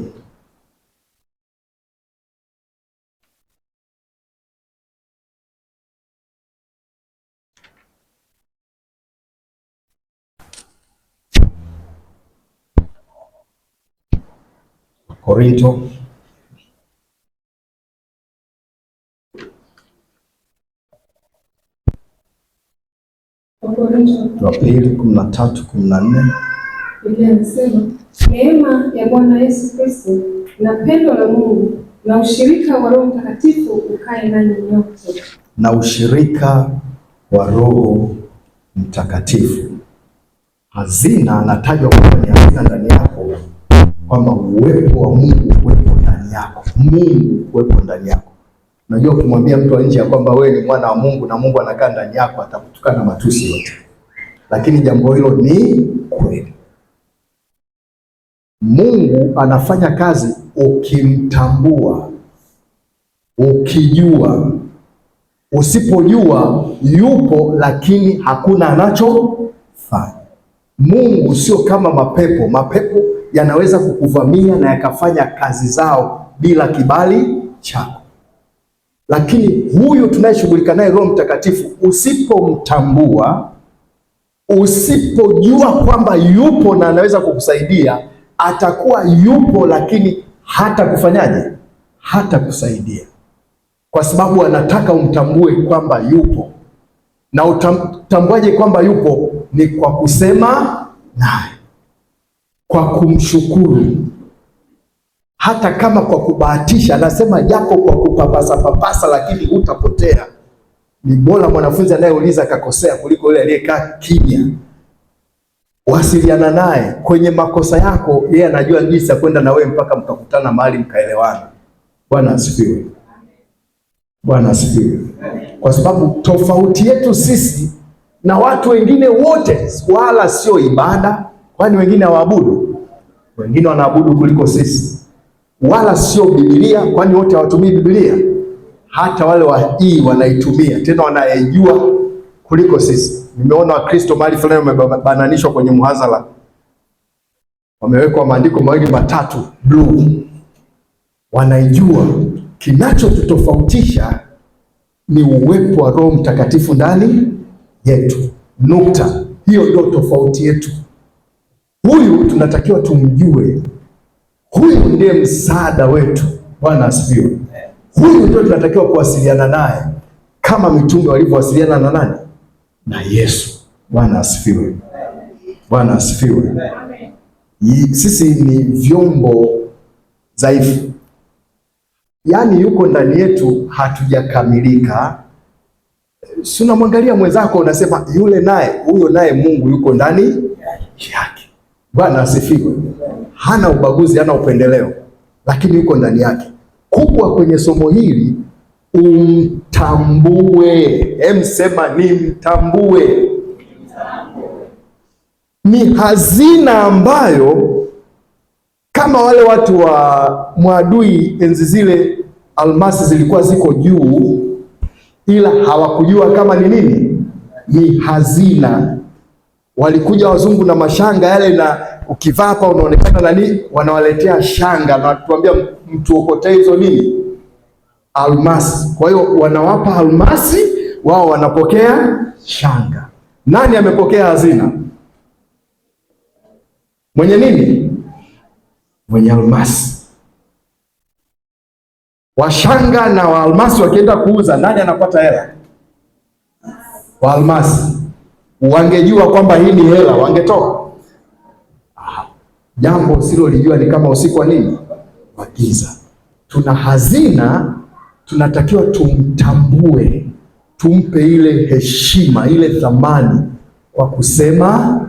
Korinto wa pili 13:14. Biblia inasema, neema ya Bwana Yesu Kristo na pendo la Mungu na ushirika wa Roho Mtakatifu ukae nanyi nyote. Na ushirika wa Roho Mtakatifu. Hazina anatajwa kwamba ni hazina ndani yako, kwamba uwepo wa Mungu uwepo ndani yako. Mungu uwepo ndani yako. Unajua, kumwambia mtu nje ya kwamba wewe ni mwana wa Mungu na Mungu anakaa ndani yako, atakutukana matusi yote. Lakini jambo hilo ni kweli. Mungu anafanya kazi ukimtambua, ukijua. Usipojua yupo, lakini hakuna anachofanya. Mungu sio kama mapepo. Mapepo yanaweza kukuvamia na yakafanya kazi zao bila kibali chako. Lakini huyu tunayeshughulika naye Roho Mtakatifu, usipomtambua, usipojua kwamba yupo na anaweza kukusaidia, atakuwa yupo lakini hata kufanyaje? Hata kusaidia. Kwa sababu anataka umtambue kwamba yupo. Na utambuaje kwamba yupo? Ni kwa kusema naye, kwa kumshukuru. Hata kama kwa kubahatisha, anasema japo kwa kupapasa papasa, lakini hutapotea. Ni bora mwanafunzi anayeuliza akakosea kuliko yule aliyekaa kimya. Wasiliana naye kwenye makosa yako, yeye anajua jinsi ya kwenda na wewe mpaka mkakutana mahali mkaelewana. Bwana asifiwe. Bwana asifiwe. Kwa sababu tofauti yetu sisi na watu wengine wote wala sio ibada, kwani wengine hawaabudu. Wengine wanaabudu kuliko sisi. Wala sio Biblia, kwani wote hawatumii Biblia. Hata wale wa hii wanaitumia, tena wanaijua kuliko sisi. Nimeona Wakristo mahali fulani wamebananishwa kwenye muhadhara, wamewekwa maandiko mawili matatu blue, wanaijua. Kinachotutofautisha ni uwepo wa Roho Mtakatifu ndani yetu. Nukta. Hiyo ndio tofauti yetu. Huyu tunatakiwa tumjue. Huyu ndiye msaada wetu. Bwana asifiwe. Huyu ndio tunatakiwa kuwasiliana naye kama mitume walivyowasiliana na nani? Na Yesu. Bwana asifiwe. Bwana asifiwe. Sisi ni vyombo dhaifu. Yaani yuko ndani yetu, hatujakamilika. Si unamwangalia mwenzako unasema yule naye, huyo naye Mungu yuko ndani yake. Bwana asifiwe. Hana ubaguzi, hana upendeleo, lakini yuko ndani yake. Kubwa kwenye somo hili, umtambue. Sema ni mtambue. Ni hazina ambayo kama wale watu wa Mwadui enzi zile, almasi zilikuwa ziko juu, ila hawakujua kama ni nini, ni hazina. Walikuja wazungu na mashanga yale, na ukivaa hapa unaonekana nani, wanawaletea shanga na tuambia mtuokotee hizo nini, almasi. Kwa hiyo wanawapa almasi, wao wanapokea shanga. Nani amepokea hazina? Mwenye nini? Mwenye almasi. Washanga na wa almasi wakienda kuuza, nani anapata hela? Wa almasi. Wangejua kwamba hii ni hela, wangetoa. Jambo silolijua ni kama usiku wa nini, wa giza. Tuna hazina, tunatakiwa tumtambue, tumpe ile heshima, ile thamani kwa kusema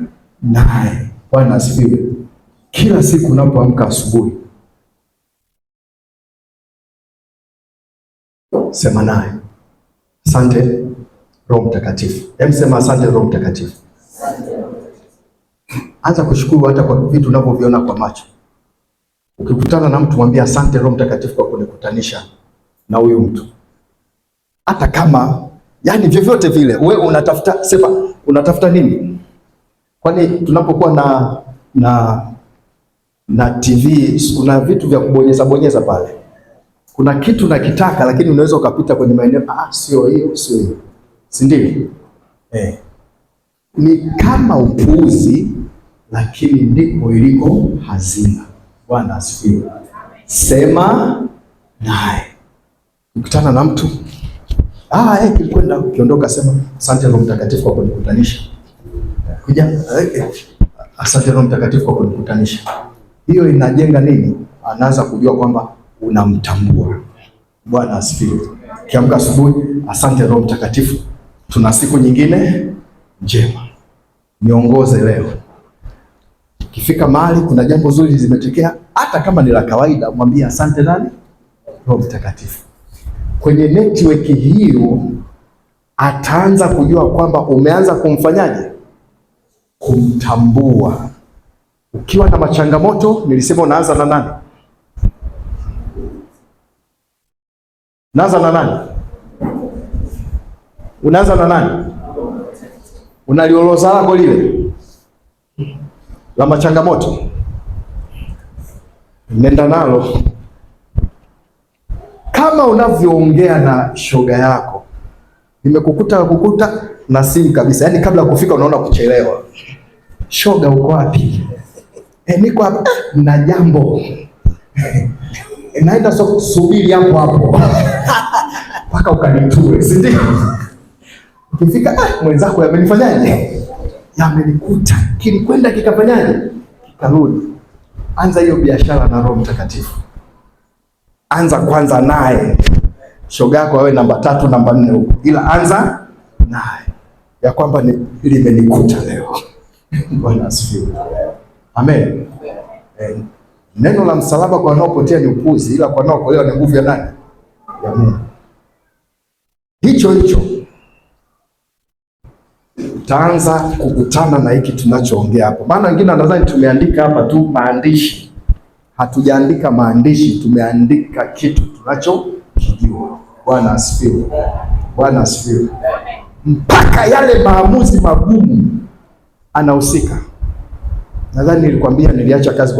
naye. Bwana asifiwe. Kila siku unapoamka asubuhi, sema naye. Asante Roho Mtakatifu. Hebu sema asante Roho Mtakatifu. Anza kushukuru hata kwa vitu unavyoviona kwa macho. Ukikutana na mtu mwambie asante Roho Mtakatifu kwa kunikutanisha na huyu mtu. Hata kama yani vyovyote vile wewe unatafuta, sema unatafuta nini? Kwani tunapokuwa na TV kuna vitu vya kubonyeza bonyeza pale. Kuna kitu nakitaka, lakini unaweza ukapita kwenye maeneo, sio hiyo, sio hiyo. Si ndio? Ni kama upuuzi, lakini ndipo iliko hazina. Bwana asifiwe. Sema naye. Ukutana na mtu kikwenda, ukiondoka sema asante Roho Mtakatifu kwa kunikutanisha. Kuja asante Roho Mtakatifu kwa kunikutanisha. Hiyo inajenga nini? Anaanza kujua kwamba unamtambua. Bwana asifiwe. Kiamka asubuhi, asante Roho Mtakatifu, tuna siku nyingine njema, niongoze leo. Ukifika mahali kuna jambo zuri zimetokea, hata kama ni la kawaida, mwambie asante nani? Roho Mtakatifu. Kwenye network hiyo ataanza kujua kwamba umeanza kumfanyaje? Kumtambua. Ukiwa na machangamoto, nilisema unaanza na nani? Unaanza na nani? Unaanza na nani? Unalioloza lako lile la machangamoto, nenda nalo. Kama unavyoongea na shoga yako, nimekukuta na simu kabisa, yaani kabla ya kufika unaona kuchelewa. Shoga, uko wapi? Niko hapa na jambo. Naenda subiri hapo hapo mpaka ukanitue, si ndio? Ukifika mwenzako yamenifanyaje? Yamenikuta. Kilikwenda kikafanyaje? Kikarudi. Anza hiyo biashara na Roho Mtakatifu. Anza kwanza naye. Shoga yako awe namba 3, namba 4 huko. Ila anza naye. Ya kwamba limenikuta leo. Bwana asifiwe. Amen. Neno la msalaba kwa wanaopotea ni upuzi, ila kwa wanaookolewa ni nguvu ya nani? Ya Mungu. Hicho utaanza kukutana na hiki tunachoongea hapo. Maana wengine nadhani tumeandika hapa tu maandishi. Hatujaandika maandishi, tumeandika kitu tunachokijua. Bwana asifiwe. Bwana asifiwe. Mpaka yale maamuzi magumu anahusika. Nadhani nilikwambia niliacha kazi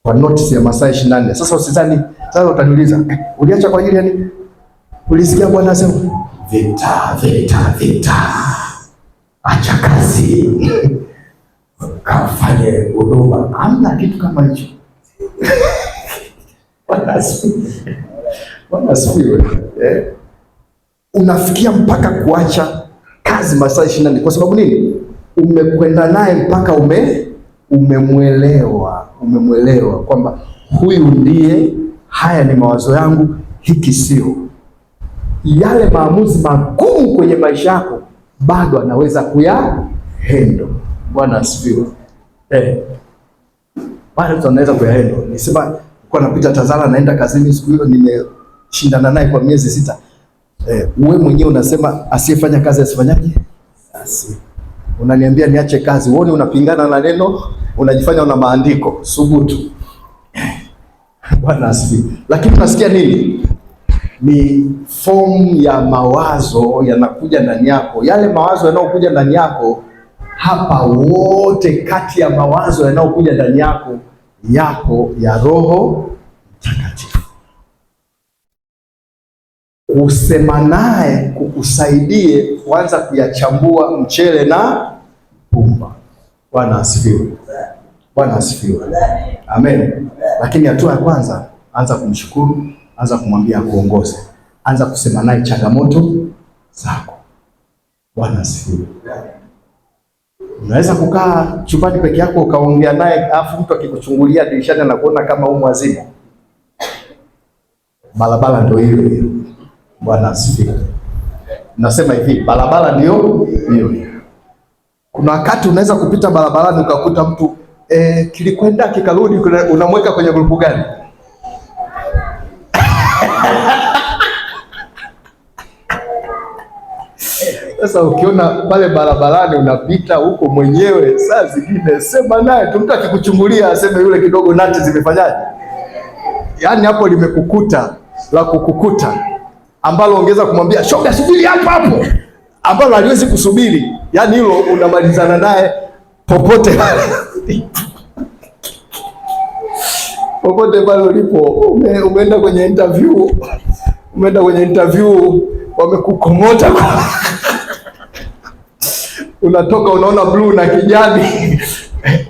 kwa notice ya masaa 24. Sasa usizani, sasa utaniuliza, uliacha kwa ajili ya nini? Ulisikia Bwana asema vita. Acha kazi. Kafanye huduma. Hamna kitu kama hicho. Bwana asifiwe. Unafikia mpaka kuacha kazi masaa 24 kwa sababu nini? Umekwenda naye mpaka umemwelewa kwamba huyu ndiye, haya ni mawazo yangu, hiki sio. Yale maamuzi magumu kwenye maisha yako bado anaweza kuyahendo. Bwana asifiwe. Bado anaweza kuyahendo. Nisema kwa napita Tazara, naenda kazini siku hiyo, nimeshindana naye kwa miezi 6. Wewe mwenyewe unasema asiyefanya kazi asifanyaje? Unaniambia niache kazi. Uone unapingana na neno, unajifanya una maandiko. Subutu. Bwana asifiwe. Lakini unasikia nini? Ni fomu ya mawazo yanakuja ndani yako. Yale mawazo yanayokuja ndani yako hapa, wote kati ya mawazo yanayokuja ndani yako ya Roho Mtakatifu. Kusema naye kukusaidie kuanza kuyachambua mchele na pumba. Bwana asifiwe. Bwana asifiwe. Amen. Lakini hatua ya kwanza, anza kumshukuru, anza kumwambia akuongoze. Anza kusema naye changamoto zako. Bwana asifiwe. Unaweza kukaa chumbani peke yako ukaongea naye, afu mtu akikuchungulia dirishani na kuona kama mwazimu. Barabara ndio hiyo. Bwana asifiwe. Nasema hivi, barabara ndio hiyo. Kuna wakati unaweza kupita barabarani ukakuta mtu kilikwenda kikarudi, unamweka kwenye grupu gani? Sasa ukiona pale barabarani unapita huko mwenyewe, saa zingine sema naye tu, mtu akikuchungulia aseme yule kidogo nati zimefanyaje. Yaani hapo limekukuta la kukukuta, ambalo ongeza kumwambia shoga subiri hapo, ambalo haliwezi kusubiri. Yaani hilo unamalizana naye popote popote pale ulipo. Umeenda kwenye interview, wamekukong'ota unatoka unaona blue na kijani.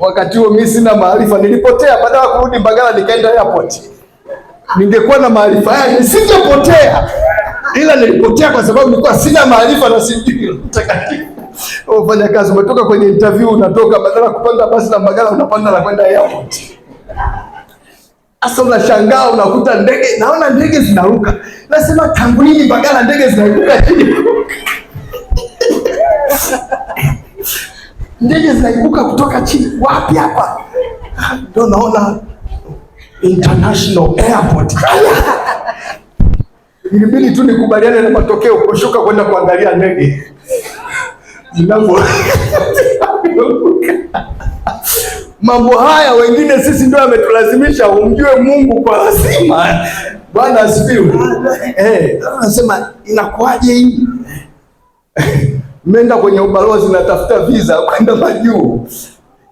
Wakati huo mimi sina maarifa, nilipotea. Baada ya kurudi Mbagala nikaenda airport. Ningekuwa na maarifa haya nisingepotea, ila nilipotea kwa sababu nilikuwa sina maarifa na sijui mtakatifu. Ufanya kazi, umetoka kwenye interview, unatoka badala ya kupanda basi la Mbagala unapanda la kwenda airport. Asa unashangaa unakuta ndege, naona ndege zinaruka. Nasema tangu lini Mbagala ndege zinaruka chini? Ndege zinaibuka kutoka chini. Wapi hapa? Ndio naona international airport. Ilibidi tu nikubaliane na matokeo, kushuka kwenda kuangalia ndege zinavyo. Mambo haya wengine sisi ndio ametulazimisha umjue Mungu kwa lazima. Bwana asifiwe. Anasema inakuaje hii? Mmeenda kwenye ubalozi natafuta visa kwenda majuu.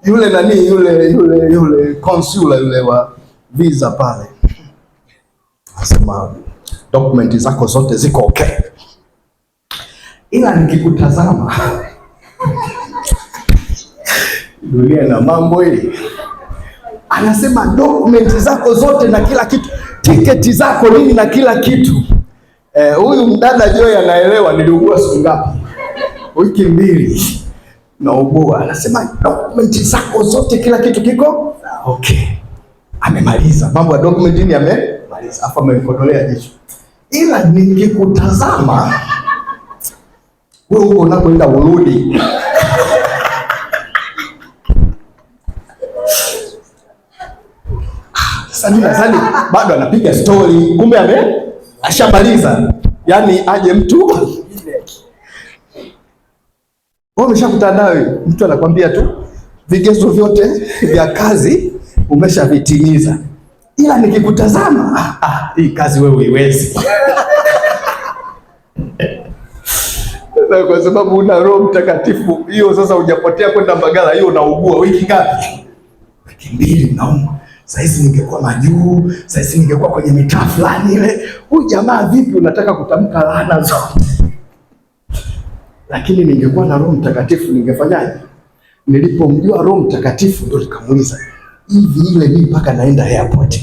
Yule consular yule wa visa pale. Anasema dokumenti zako zote ziko okay. Ila nikikutazama dunia na mambo hii. Anasema dokumenti zako zote na kila kitu, tiketi zako nini na kila kitu. Huyu mdada Joy anaelewa niliugua siku ngapi? Wiki 2 naugua. Anasema dokumenti zako zote kila kitu kiko okay. Amemaliza mambo ya dokumenti ni amemaliza, afa amenikodolea jicho. Ila nikikutazama wewe uko unakwenda urudi. Sasa bado anapiga story, kumbe ashamaliza. Yaani aje mtu wewe umeshakutana naye, mtu anakwambia tu vigezo vyote vya kazi umeshavitimiza, ila nikikutazama hii kazi wewe huiwezi. Kwa sababu una Roho Mtakatifu, hiyo sasa hujapotea kwenda Mbagala, hiyo unaugua wiki ngapi? Wiki 2 naumwa. Sasa ningekuwa majuu, sasa ningekuwa kwenye mitaa fulani ile. Huyu jamaa vipi unataka kutamka laana zote? Lakini ningekuwa na Roho Mtakatifu ningefanyaje? Nilipomjua Roho Mtakatifu ndio nikamuuliza, hivi ile mimi mpaka naenda airport.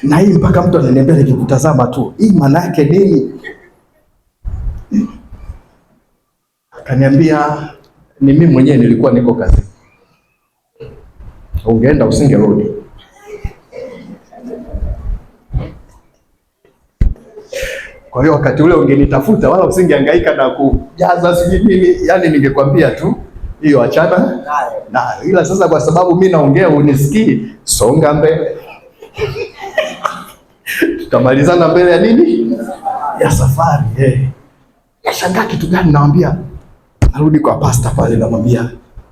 Na hii mpaka mtu ananiambia nikikutazama tu, hii maana yake nini? Akaniambia ni mimi mwenyewe nilikuwa niko kazi. Ungeenda usingerudi. Kwa hiyo wakati ule ungenitafuta wala usingehangaika na kujaza sijui nini, yani ningekwambia tu hiyo achana na. Ila sasa kwa sababu mimi naongea unisikii, songa mbele. Tutamalizana mbele ya nini? Ya safari. Nashangaa kitu gani, naambia narudi kwa pastor pale, namwambia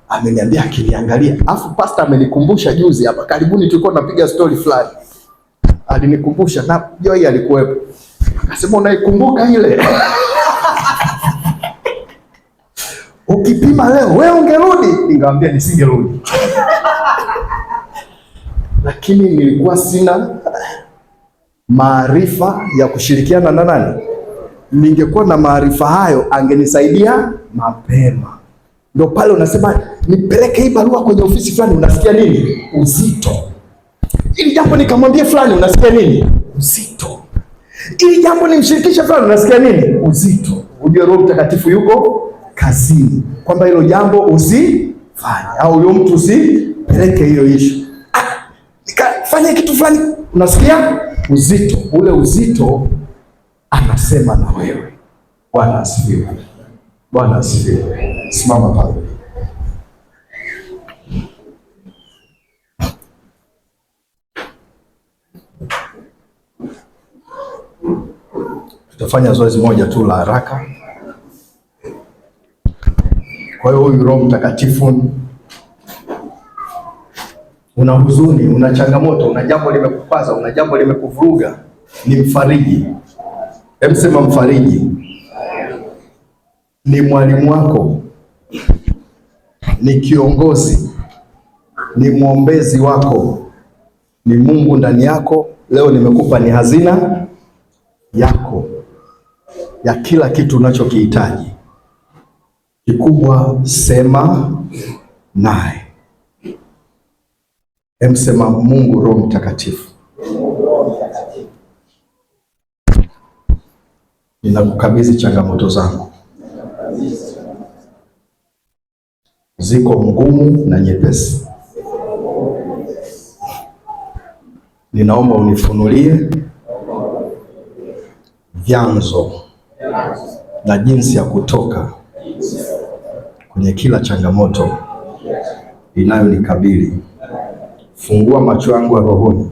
ameniambia akiniangalia. Alafu pastor amenikumbusha juzi hapa karibuni tulikuwa tunapiga story fulani. Alinikumbusha na Joy alikuwepo. Akasema unaikumbuka ile? Ukipima leo wewe ungerudi? Ningamwambia nisingerudi. Lakini nilikuwa sina maarifa ya kushirikiana na nani. Ningekuwa na maarifa hayo angenisaidia mapema. Ndio pale unasema nipeleke hii barua kwenye ofisi fulani, unasikia nini? Uzito. Ili jambo nikamwambia fulani, unasikia nini? Uzito. Ili jambo nimshirikishe fulani, unasikia nini? Uzito. Ujue Roho Mtakatifu yuko kazini kwamba hilo jambo usifanye, au huyo mtu usipeleke hiyo issue. Nikafanya kitu fulani, unasikia uzito. Ule uzito anasema na wewe. Bwana asifiwe. Bwana asifiwe. Simama pale. Tutafanya zoezi moja tu la haraka. Kwa hiyo huyu Roho Mtakatifu, una huzuni, una changamoto, una jambo limekupaza, una jambo limekuvuruga, ni mfariji. Hebu sema mfariji. Ni mwalimu wako, ni kiongozi, ni mwombezi wako, ni Mungu ndani yako. Leo nimekupa ni hazina yako ya kila kitu unachokihitaji. Kikubwa sema naye. Sema Mungu Roho Mtakatifu, ninakukabidhi changamoto zangu, ziko ngumu na nyepesi. Ninaomba unifunulie vyanzo na jinsi ya kutoka kwenye kila changamoto inayonikabili. Fungua macho yangu ya rohoni,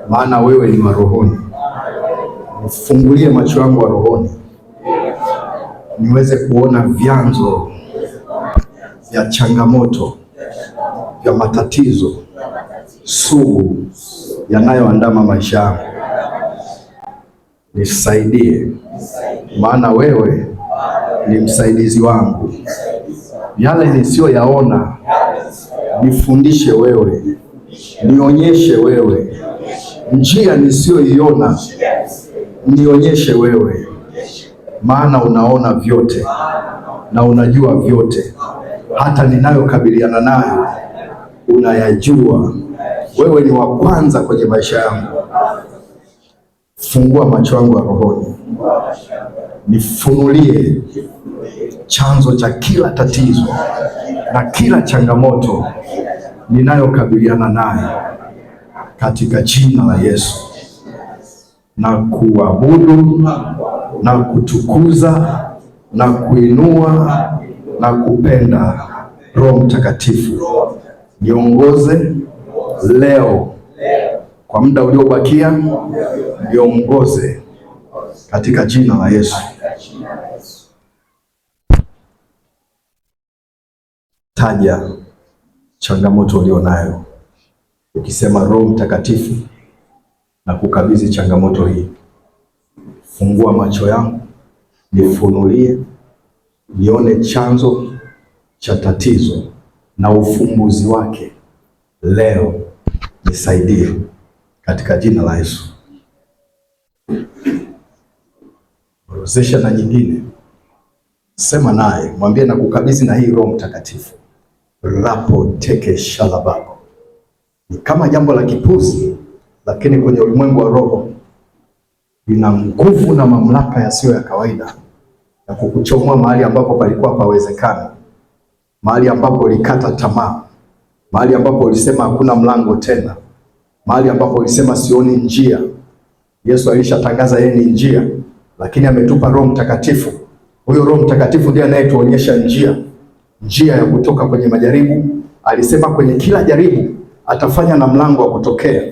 maana wewe ni wa rohoni. Nifungulie macho yangu ya rohoni niweze kuona vyanzo vya changamoto, vya matatizo sugu yanayoandama maisha yangu. Nisaidie, maana wewe ni msaidizi wangu. Yale nisiyoyaona nifundishe wewe, nionyeshe wewe. Njia nisiyoiona nionyeshe wewe, maana unaona vyote na unajua vyote, hata ninayokabiliana nayo unayajua. Wewe ni wa kwanza kwenye maisha yangu. Fungua macho yangu ya rohoni, nifunulie chanzo cha kila tatizo na kila changamoto ninayokabiliana naye, katika jina la Yesu. Na kuabudu na kutukuza na kuinua na kupenda. Roho Mtakatifu, niongoze leo kwa muda uliobakia, niongoze katika jina la Yesu. Taja changamoto ulionayo, ukisema Roho Mtakatifu na kukabidhi changamoto hii. Fungua macho yangu, nifunulie, nione chanzo cha tatizo na ufumbuzi wake leo. Nisaidie katika jina la Yesu. Orozesha na nyingine, sema naye, mwambie na kukabidhi na hii Roho Mtakatifu. Rapo teke shalabako. Ni kama jambo la kipuzi, lakini kwenye ulimwengu wa roho lina nguvu na mamlaka yasiyo ya kawaida ya kukuchomoa mahali ambapo palikuwa pawezekana, mahali ambapo ulikata tamaa, mahali ambapo ulisema hakuna mlango tena, mahali ambapo ulisema sioni njia. Yesu alishatangaza yeye ni njia, lakini ametupa Roho Mtakatifu. Huyo Roho Mtakatifu ndiye anayetuonyesha njia ya kutoka kwenye majaribu. Alisema kwenye kila jaribu atafanya na mlango wa kutokea.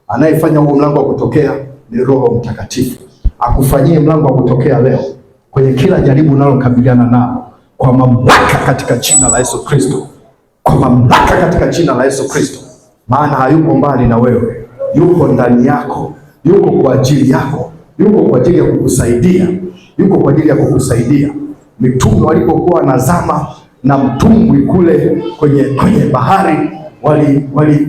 Anayefanya huo mlango wa kutokea ni Roho Mtakatifu. Akufanyie mlango wa kutokea leo kwenye kila jaribu unalokabiliana nalo, kwa mamlaka katika jina la Yesu Kristo. Kwa mamlaka katika jina la Yesu Kristo. Maana hayuko mbali na wewe, yuko ndani yako, yuko kwa ajili yako, yuko kwa ajili ya kukusaidia, yuko kwa ajili ya kukusaidia. Mitume walipokuwa wanazama na mtumbwi kule kwenye bahari,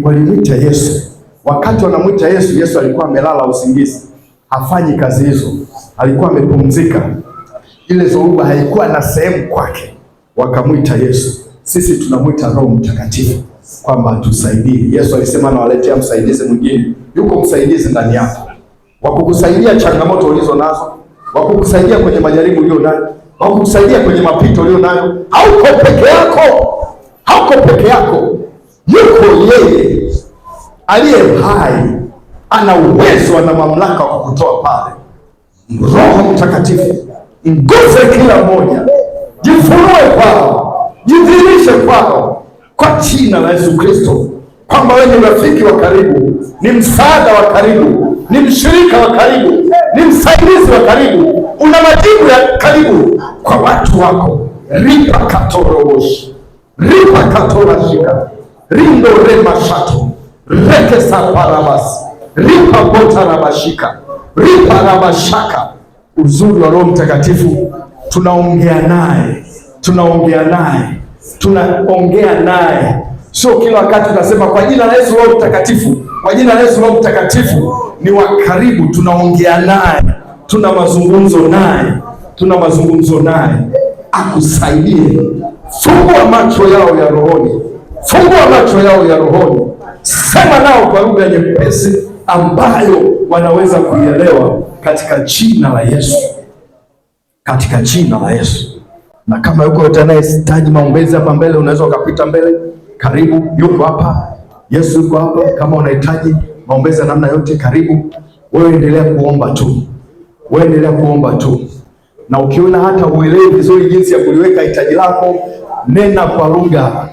walimwita Yesu. Wakati wanamwita Yesu, Yesu alikuwa amelala usingizi, hafanyi kazi hizo, alikuwa amepumzika. Ile dhoruba haikuwa na sehemu kwake, wakamwita Yesu. Sisi tunamwita Roho Mtakatifu kwamba atusaidie. Yesu alisema nawaletea msaidizi mwingine. Yuko msaidizi ndani yako wa kukusaidia changamoto ulizo nazo, wa kukusaidia kwenye majaribu ulio nayo, wa kukusaidia kwenye mapito ulio nayo. Hauko peke yako, hauko peke yako. Yuko yeye aliye hai, ana uwezo, ana mamlaka wa kukutoa pale. Roho Mtakatifu Mguse kila mmoja, jifunue kwao, jidhihirishe kwao kwa jina la Yesu Kristo, kwamba wewe ni rafiki wa karibu, ni msaada wa karibu, ni mshirika wa karibu, ni msaidizi wa karibu, una majibu ya karibu kwa watu wako. Ripa katoroboshi, ripa katorashika, rindo rema shato, reke saparabasi, ripa bota rabashika, ripa rabashaka. Uzuri wa Roho Mtakatifu, tunaongea naye, sio kila wakati tunasema kwa jina la Yesu Roho Mtakatifu, kwa jina la Yesu Roho Mtakatifu. Ni wa karibu, tunaongea naye, tuna mazungumzo naye, akusaidie. Fungua macho yao ya rohoni, sema nao kwa lugha nyepesi ambayo wanaweza kuielewa, katika jina la Yesu. Na kama yuko yote anayehitaji maombezi hapa mbele, unaweza ukapita mbele. Karibu, yuko hapa, Yesu yuko hapa. Kama unahitaji maombezi ya namna yote, karibu. Wewe endelea kuomba tu, na ukiona hata uelewi vizuri jinsi ya kuliweka hitaji lako, nena kwa lugha.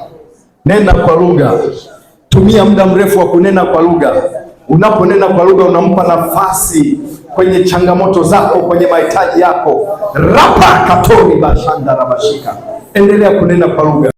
Tumia muda mrefu wa kunena kwa lugha. Unaponena kwa lugha, unampa nafasi kwenye changamoto zako, kwenye mahitaji yako. Rapa katori bashanda rabashika. Endelea kunena kwa lugha.